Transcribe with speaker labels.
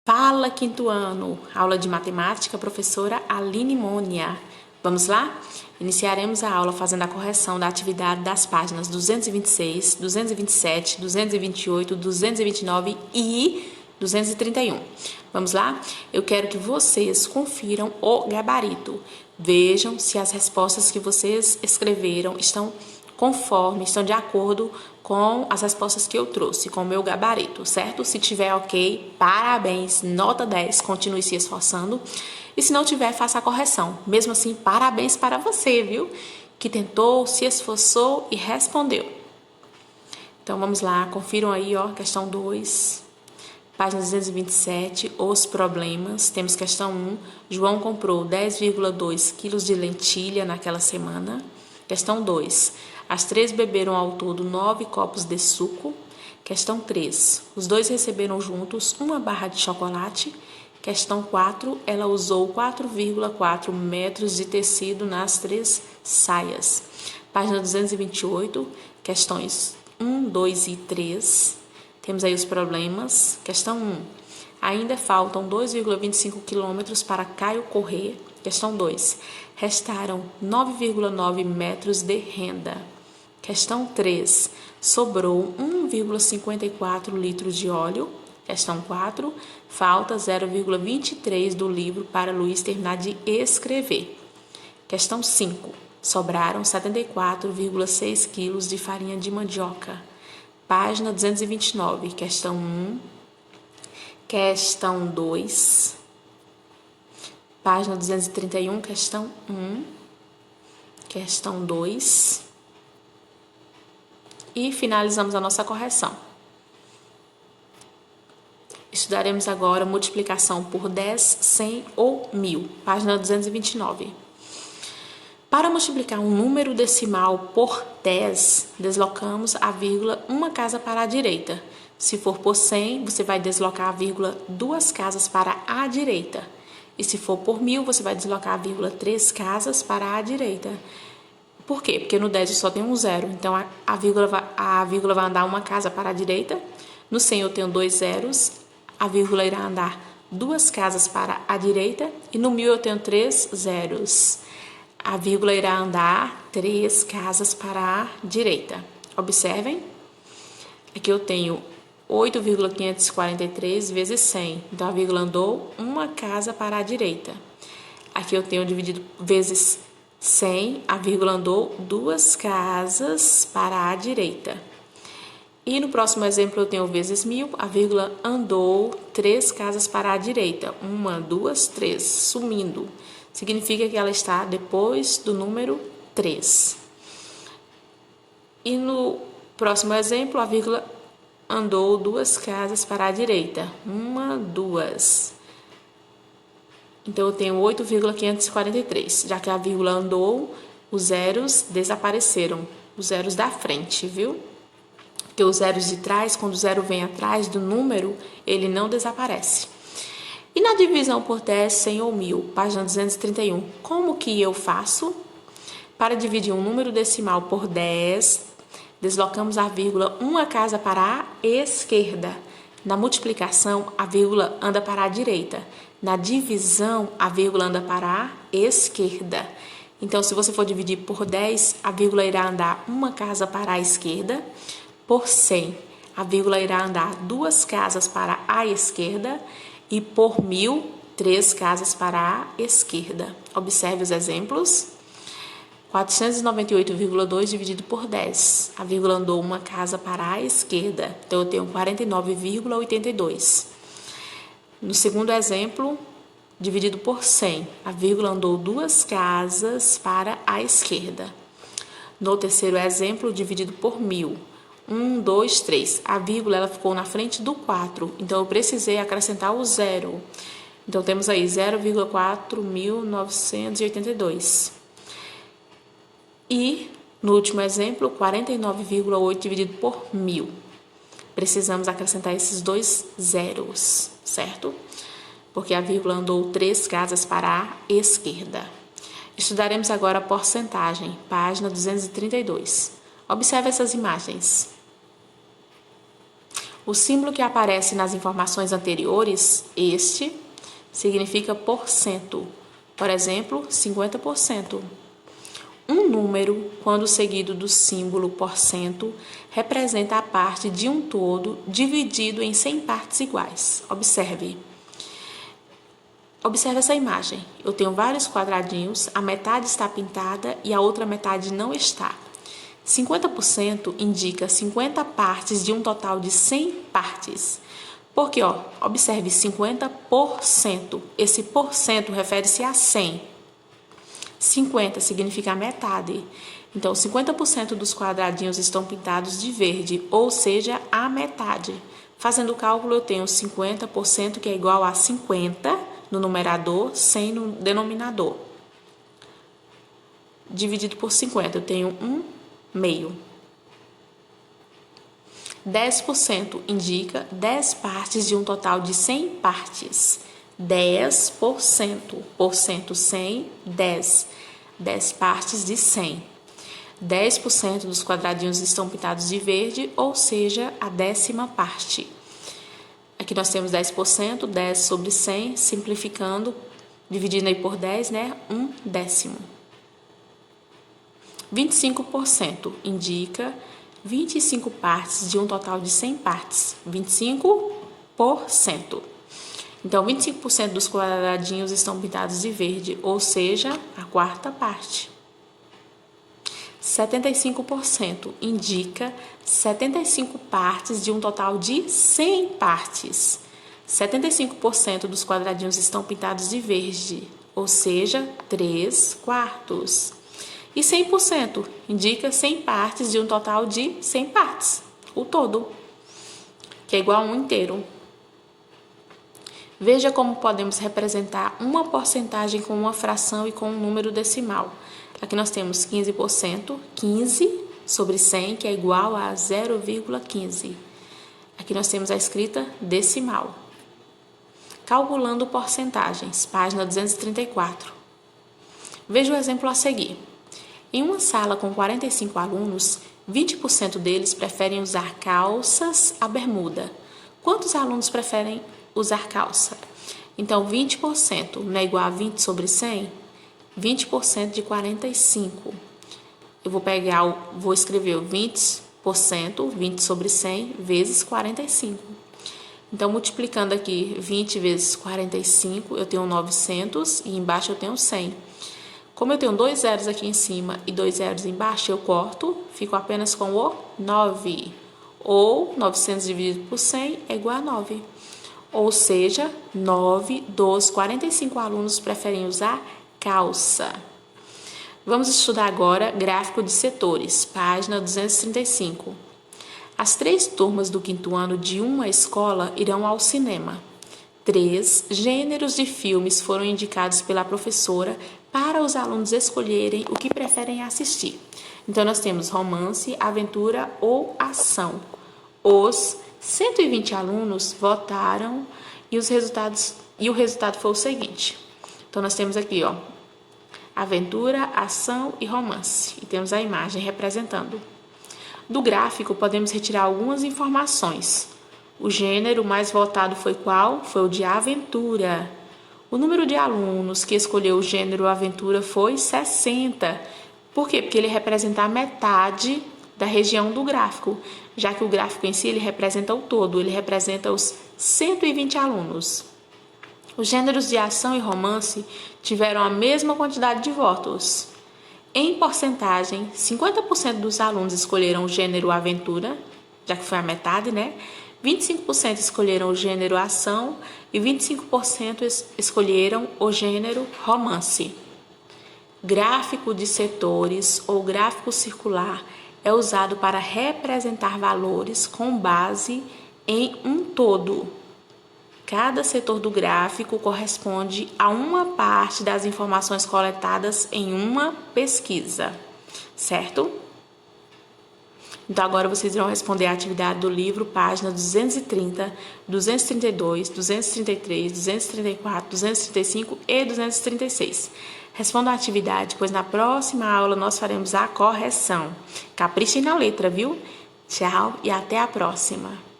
Speaker 1: Fala, quinto ano, aula de matemática, professora Aline Mônia. Vamos lá? Iniciaremos a aula fazendo a correção da atividade das páginas 226, 227, 228, 229 e 231. Vamos lá? Eu quero que vocês confiram o gabarito. Vejam se as respostas que vocês escreveram estão de acordo com as respostas que eu trouxe, com o meu gabarito, certo? Se tiver ok, parabéns, nota 10, continue se esforçando. E se não tiver, faça a correção. Mesmo assim, parabéns para você, viu? Que tentou, se esforçou e respondeu. Então, vamos lá, confiram aí, ó, questão 2, página 227, os problemas. Temos questão 1, João comprou 10,2 quilos de lentilha naquela semana. Questão 2, as 3 beberam ao todo 9 copos de suco. Questão 3, os 2 receberam juntos uma barra de chocolate. Questão 4, ela usou 4,4 metros de tecido nas 3 saias. Página 228, questões 1, 2 e 3. Temos aí os problemas. Questão 1, ainda faltam 2,25 quilômetros para Caio correr. Questão 2, restaram 9,9 metros de renda. Questão 3, sobrou 1,54 litros de óleo. Questão 4, falta 0,23 do livro para Luiz terminar de escrever. Questão 5, sobraram 74,6 quilos de farinha de mandioca. Página 229, questão 1, questão 2, página 231, questão 1, questão 2 e finalizamos a nossa correção. Estudaremos agora multiplicação por 10, 100 ou 1000, página 229. Para multiplicar um número decimal por 10, deslocamos a vírgula uma casa para a direita. Se for por 100, você vai deslocar a vírgula 2 casas para a direita. E se for por 1000, você vai deslocar a vírgula 3 casas para a direita. Por quê? Porque no 10 eu só tenho um zero, então a vírgula vai andar uma casa para a direita. No 100 eu tenho 2 zeros, a vírgula irá andar 2 casas para a direita. E no 1000 eu tenho 3 zeros. A vírgula irá andar 3 casas para a direita. Observem, aqui eu tenho 8,543 vezes 100. Então, a vírgula andou uma casa para a direita. Aqui eu tenho dividido vezes 100, a vírgula andou 2 casas para a direita. E no próximo exemplo eu tenho vezes 1000, a vírgula andou 3 casas para a direita. 1, 2, 3, sumindo. Significa que ela está depois do número 3. E no próximo exemplo, a vírgula andou 2 casas para a direita. 1, 2. Então, eu tenho 8,543. Já que a vírgula andou, os zeros desapareceram. Os zeros da frente, viu? Porque os zeros de trás, quando o zero vem atrás do número, ele não desaparece. E na divisão por 10, 100 ou 1000, página 231, como que eu faço? Para dividir um número decimal por 10, deslocamos a vírgula uma casa para a esquerda. Na multiplicação, a vírgula anda para a direita. Na divisão, a vírgula anda para a esquerda. Então, se você for dividir por 10, a vírgula irá andar uma casa para a esquerda. Por 100, a vírgula irá andar 2 casas para a esquerda. E por 1000, 3 casas para a esquerda. Observe os exemplos. 498,2 dividido por 10. A vírgula andou uma casa para a esquerda. Então, eu tenho 49,82. No segundo exemplo, dividido por 100. A vírgula andou 2 casas para a esquerda. No terceiro exemplo, dividido por 1000. 1, 2, 3. A vírgula ela ficou na frente do 4. Então, eu precisei acrescentar o zero. Então, temos aí 0,4982. E, no último exemplo, 49,8 dividido por 1000. Precisamos acrescentar esses 2 zeros, certo? Porque a vírgula andou 3 casas para a esquerda. Estudaremos agora a porcentagem, página 232. Observe essas imagens. O símbolo que aparece nas informações anteriores, este, significa porcento. Por exemplo, 50%. Um número, quando seguido do símbolo porcento, representa a parte de um todo dividido em 100 partes iguais. Observe essa imagem. Eu tenho vários quadradinhos, a metade está pintada e a outra metade não está. 50% indica 50 partes de um total de 100 partes. Porque, observe 50%. Esse porcento refere-se a 100. 50 significa a metade. Então, 50% dos quadradinhos estão pintados de verde, ou seja, a metade. Fazendo o cálculo, eu tenho 50%, que é igual a 50 no numerador, 100 no denominador. Dividido por 50, eu tenho 1 meio. 10% indica 10 partes de um total de 100 partes. 10%, porcento 100, 10. 10 partes de 100. 10% dos quadradinhos estão pintados de verde, ou seja, a 10ª parte. Aqui nós temos 10%, 10 sobre 100, simplificando, dividindo aí por 10, né? 1/10. 25% indica 25 partes de um total de 100 partes. 25%. Então, 25% dos quadradinhos estão pintados de verde, ou seja, a 4ª parte. 75% indica 75 partes de um total de 100 partes. 75% dos quadradinhos estão pintados de verde, ou seja, 3/4. E 100% indica 100 partes de um total de 100 partes, o todo, que é igual a 1 inteiro. Veja como podemos representar uma porcentagem com uma fração e com um número decimal. Aqui nós temos 15%, 15 sobre 100, que é igual a 0,15. Aqui nós temos a escrita decimal. Calculando porcentagens, página 234. Veja o exemplo a seguir. Em uma sala com 45 alunos, 20% deles preferem usar calças à bermuda. Quantos alunos preferem usar calça? Então, 20% não é igual a 20 sobre 100? 20% de 45. Eu vou escrever 20%, 20 sobre 100, vezes 45. Então, multiplicando aqui 20 vezes 45, eu tenho 900 e embaixo eu tenho 100. Como eu tenho 2 zeros aqui em cima e 2 zeros embaixo, eu corto, fico apenas com o 9. Ou 900 dividido por 100 é igual a 9. Ou seja, 9 dos 45 alunos preferem usar calça. Vamos estudar agora gráfico de setores, página 235. As 3 turmas do 5º ano de uma escola irão ao cinema. 3 gêneros de filmes foram indicados pela professora para os alunos escolherem o que preferem assistir. Então, nós temos romance, aventura ou ação. Os 120 alunos votaram e o resultado foi o seguinte. Então, nós temos aqui, aventura, ação e romance. E temos a imagem representando. Do gráfico, podemos retirar algumas informações. O gênero mais votado foi qual? Foi o de aventura. O número de alunos que escolheu o gênero aventura foi 60. Por quê? Porque ele representa a metade da região do gráfico, já que o gráfico em si ele representa o todo, ele representa os 120 alunos. Os gêneros de ação e romance tiveram a mesma quantidade de votos. Em porcentagem, 50% dos alunos escolheram o gênero aventura, já que foi a metade, né? 25% escolheram o gênero ação e 25% escolheram o gênero romance. Gráfico de setores ou gráfico circular é usado para representar valores com base em um todo. Cada setor do gráfico corresponde a uma parte das informações coletadas em uma pesquisa, certo? Então, agora vocês irão responder a atividade do livro, página 230, 232, 233, 234, 235 e 236. Respondam a atividade, pois na próxima aula nós faremos a correção. Caprichem na letra, viu? Tchau e até a próxima!